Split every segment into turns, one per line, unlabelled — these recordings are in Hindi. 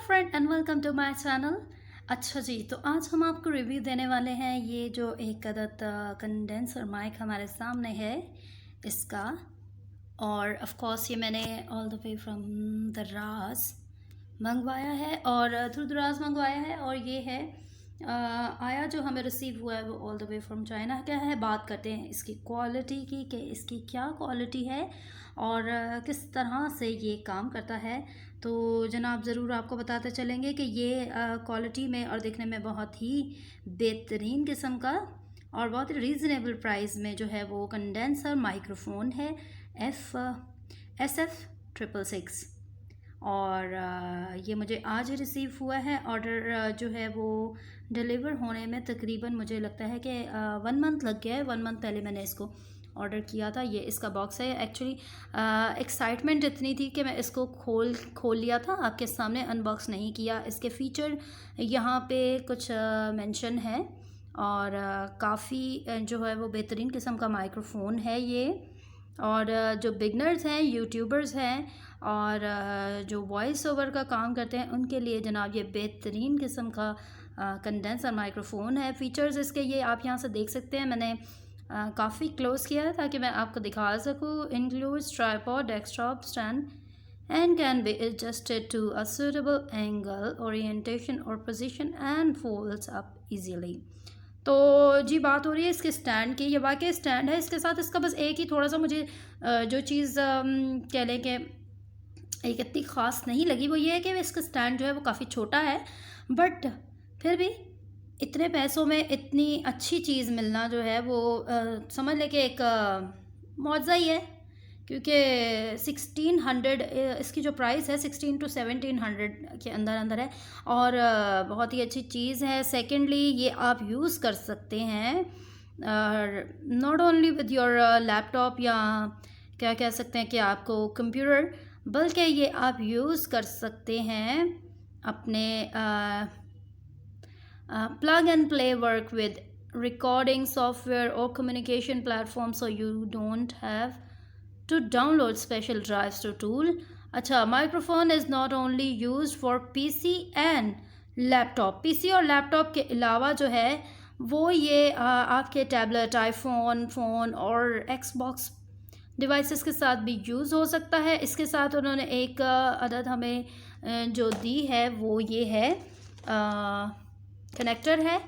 Friend and welcome to my channel. अच्छा जी, तो आज हम आपको रिव्यू देने वाले हैं। ये जो एक अदद कंडेंसर माइक हमारे सामने है इसका, और ऑफ कोर्स ये मैंने ऑल द वे फ्रॉम दराज मंगवाया है और थ्रू दराज मंगवाया है। और ये है आया जो हमें रिसीव हुआ है वो all the way from China क्या है। बात करते हैं इसकी क्वालिटी की कि इसकी क्या क्वालिटी है और किस तरह से ये काम करता है। तो जनाब ज़रूर आपको बताते चलेंगे कि ये क्वालिटी में और दिखने में बहुत ही बेहतरीन किस्म का और बहुत ही रीज़नेबल प्राइस में जो है वो कंडेंसर माइक्रोफोन है SF666। और ये मुझे आज ही रिसीव हुआ है। ऑर्डर जो है वो डिलीवर होने में तकरीबन मुझे लगता है कि 1 मंथ लग गया है। 1 मंथ पहले मैंने इसको ऑर्डर किया था। ये इसका बॉक्स है। एक्चुअली एक्साइटमेंट इतनी थी कि मैं इसको खोल लिया था, आपके सामने अनबॉक्स नहीं किया। इसके फ़ीचर यहाँ पे कुछ मेंशन है और काफ़ी जो है वो बेहतरीन किस्म का माइक्रोफोन है ये। और जो बिगनर्स हैं, यूट्यूबर्स हैं और जो वॉइस ओवर का काम करते हैं उनके लिए जनाब ये बेहतरीन किस्म का कंडेंसर माइक्रोफोन है। फ़ीचर्स इसके ये आप यहाँ से देख सकते हैं। मैंने काफ़ी क्लोज़ किया है ताकि मैं आपको दिखा सकूँ। Includes tripod, desktop stand and can be adjusted to a suitable angle, orientation or position and folds up easily। तो जी बात हो रही है इसके स्टैंड की। ये वाकई स्टैंड है। इसके साथ इसका बस एक ही थोड़ा सा मुझे जो चीज़ कह लें कि एक इतनी ख़ास नहीं लगी वो ये है कि इसका स्टैंड जो है वो काफ़ी छोटा है, बट फिर भी इतने पैसों में इतनी अच्छी चीज़ मिलना जो है वो समझ लें कि एक मौज़ा ही है। क्योंकि 1600 इसकी जो प्राइस है 16 to 1700 के अंदर है और बहुत ही अच्छी चीज़ है। सेकेंडली ये आप यूज़ कर सकते हैं not only with your laptop या क्या कह सकते हैं कि आपको कंप्यूटर, बल्कि ये आप यूज़ कर सकते हैं अपने plug and play work with recording software or communication platform, so you don't have to download special drives to tool। अच्छा, microphone is not only used for PC and laptop. PC और लैपटॉप के अलावा जो है वो ये आपके टैबलेट, आईफोन, फ़ोन और एक्सबॉक्स डिवाइसेस के साथ भी यूज़ हो सकता है। इसके साथ उन्होंने एक अदद हमें जो दी है वो ये है कनेक्टर है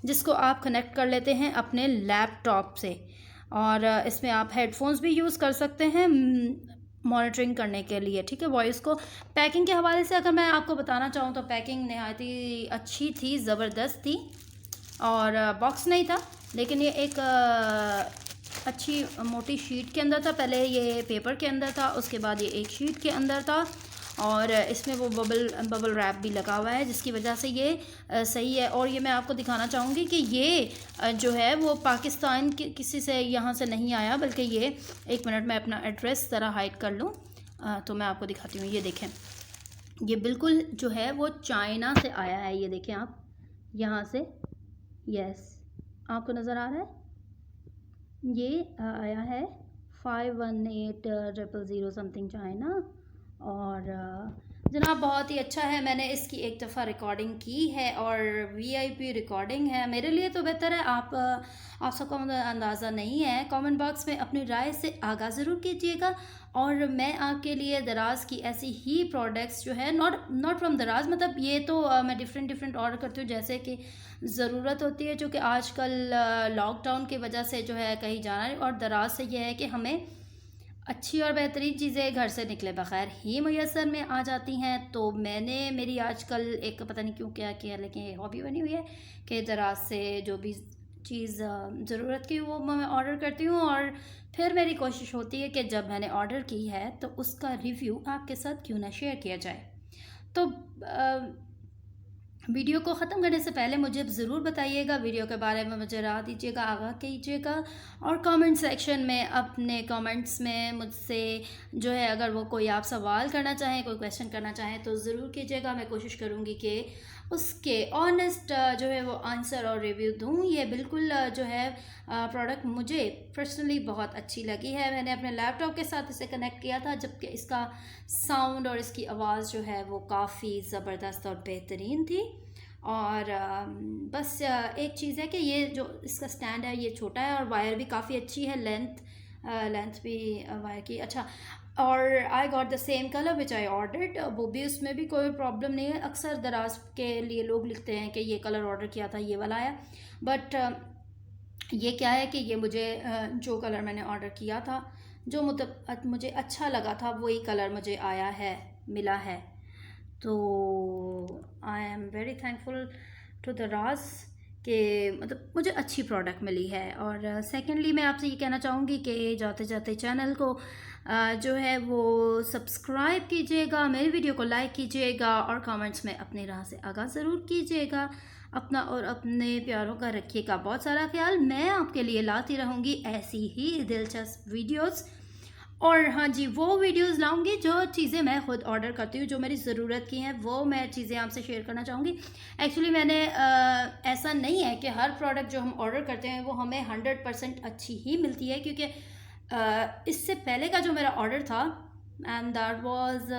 जिसको आप कनेक्ट कर लेते हैं अपने लैपटॉप से। और इसमें आप हेडफोन्स भी यूज़ कर सकते हैं मॉनिटरिंग करने के लिए, ठीक है, वॉइस को। पैकिंग के हवाले से अगर मैं आपको बताना चाहूँ तो पैकिंग नहायत ही अच्छी थी, ज़बरदस्त थी। और बॉक्स नहीं था लेकिन ये एक अच्छी मोटी शीट के अंदर था। पहले ये पेपर के अंदर था, उसके बाद ये एक शीट के अंदर था और इसमें वो बबल रैप भी लगा हुआ है जिसकी वजह से ये सही है। और ये मैं आपको दिखाना चाहूँगी कि ये जो है वो पाकिस्तान के किसी से यहाँ से नहीं आया, बल्कि ये एक मिनट में अपना एड्रेस ज़रा हाइड कर लूँ तो मैं आपको दिखाती हूँ। ये देखें, ये बिल्कुल जो है वो चाइना से आया है। ये देखें आप यहाँ से, यस आपको नज़र आ रहा है, ये आया है 518000 समथिंग चाइना। और जनाब बहुत ही अच्छा है। मैंने इसकी एक दफ़ा रिकॉर्डिंग की है और VIP रिकॉर्डिंग है। मेरे लिए तो बेहतर है। आप सबको अंदाज़ा नहीं है। कमेंट बॉक्स में अपनी राय से आगाह ज़रूर कीजिएगा और मैं आपके लिए दराज की ऐसी ही प्रोडक्ट्स जो है नॉट फ्रॉम दराज, मतलब ये तो मैं डिफरेंट ऑर्डर करती हूँ जैसे कि ज़रूरत होती है, जो कि आजकल लॉकडाउन की वजह से जो है कहीं जाना नहीं। और दराज से यह है कि हमें अच्छी और बेहतरीन चीज़ें घर से निकले बगैर ही मैसर में आ जाती हैं। तो मेरी आजकल एक पता नहीं क्यों क्या किया, लेकिन ये हॉबी बनी हुई है कि दराज से जो भी चीज़ ज़रूरत की वो मैं ऑर्डर करती हूँ। और फिर मेरी कोशिश होती है कि जब मैंने ऑर्डर की है तो उसका रिव्यू आपके साथ क्यों ना शेयर किया जाए। तो वीडियो को ख़त्म करने से पहले मुझे ज़रूर बताइएगा, वीडियो के बारे में मुझे राय दीजिएगा, आगाह कीजिएगा और कमेंट सेक्शन में अपने कमेंट्स में मुझसे जो है अगर वो कोई आप सवाल करना चाहें, कोई क्वेश्चन करना चाहें तो ज़रूर कीजिएगा। मैं कोशिश करूँगी कि उसके ऑनेस्ट जो है वो आंसर और रिव्यू दूँ। ये बिल्कुल जो है प्रोडक्ट मुझे पर्सनली बहुत अच्छी लगी है। मैंने अपने लैपटॉप के साथ इसे कनेक्ट किया था, जबकि इसका साउंड और इसकी आवाज़ जो है वो काफ़ी ज़बरदस्त और बेहतरीन थी। और बस एक चीज़ है कि ये जो इसका स्टैंड है ये छोटा है और वायर भी काफ़ी अच्छी है, लेंथ भी वायर की अच्छा। और I got the same colour which I ordered, वो भी उसमें भी कोई प्रॉब्लम नहीं है। अक्सर दराज के लिए लोग लिखते हैं कि ये कलर ऑर्डर किया था ये वाला आया, बट ये क्या है कि ये मुझे जो कलर मैंने ऑर्डर किया था, जो मतलब मुझे अच्छा लगा था, वही कलर मुझे आया है, मिला है। तो I am very thankful to Daraz कि मतलब मुझे अच्छी प्रोडक्ट मिली है। और सेकेंडली मैं आपसे ये कहना चाहूँगी कि जाते जाते चैनल को जो है वो सब्सक्राइब कीजिएगा, मेरी वीडियो को लाइक कीजिएगा और कमेंट्स में अपनी राह से आगाह ज़रूर कीजिएगा। अपना और अपने प्यारों का रखिएगा बहुत सारा ख्याल। मैं आपके लिए लाती रहूँगी ऐसी ही दिलचस्प वीडियोज़। और हाँ जी, वो वीडियोस लाऊंगी जो चीज़ें मैं खुद ऑर्डर करती हूँ, जो मेरी ज़रूरत की हैं, वो मैं चीज़ें आपसे शेयर करना चाहूँगी। एक्चुअली मैंने ऐसा नहीं है कि हर प्रोडक्ट जो हम ऑर्डर करते हैं वो हमें 100% अच्छी ही मिलती है, क्योंकि इससे पहले का जो मेरा ऑर्डर था and that was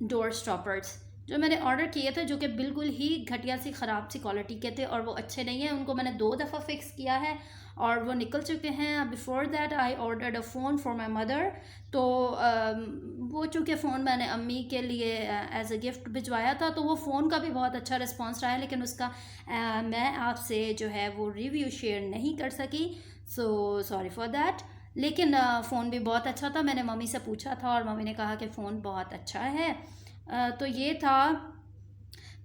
door stoppers, जो मैंने ऑर्डर किए थे, जो कि बिल्कुल ही घटिया सी ख़राब सी क्वालिटी के थे और वो अच्छे नहीं हैं। उनको मैंने 2 दफ़ा फिक्स किया है और वो निकल चुके हैं। Before that I ordered a phone for my mother, तो वो चूँकि फ़ोन मैंने अम्मी के लिए एज अ गिफ्ट भिजवाया था, तो वो फ़ोन का भी बहुत अच्छा रिस्पॉन्स रहा है, लेकिन उसका मैं आपसे जो है वो रिव्यू शेयर नहीं कर सकी, सो सॉरी फॉर दैट। लेकिन फ़ोन भी बहुत अच्छा था। मैंने मम्मी से पूछा था और मम्मी ने कहा कि फ़ोन बहुत अच्छा है। तो ये था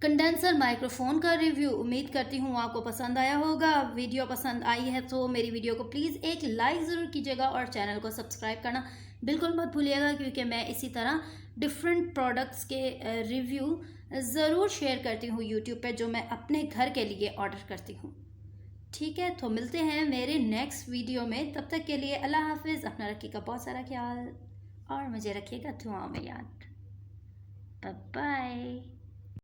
कंडेंसर माइक्रोफोन का रिव्यू। उम्मीद करती हूँ आपको पसंद आया होगा। वीडियो पसंद आई है तो मेरी वीडियो को प्लीज़ एक लाइक ज़रूर कीजिएगा और चैनल को सब्सक्राइब करना बिल्कुल मत भूलिएगा, क्योंकि मैं इसी तरह डिफरेंट प्रोडक्ट्स के रिव्यू ज़रूर शेयर करती हूँ यूट्यूब पे, जो मैं अपने घर के लिए ऑर्डर करती हूँ। ठीक है, तो मिलते हैं मेरे नेक्स्ट वीडियो में। तब तक के लिए अल्लाह हाफिज़। अपना रखिएगा बहुत सारा ख्याल और मुझे रखिएगा दुआ में याद। Bye bye.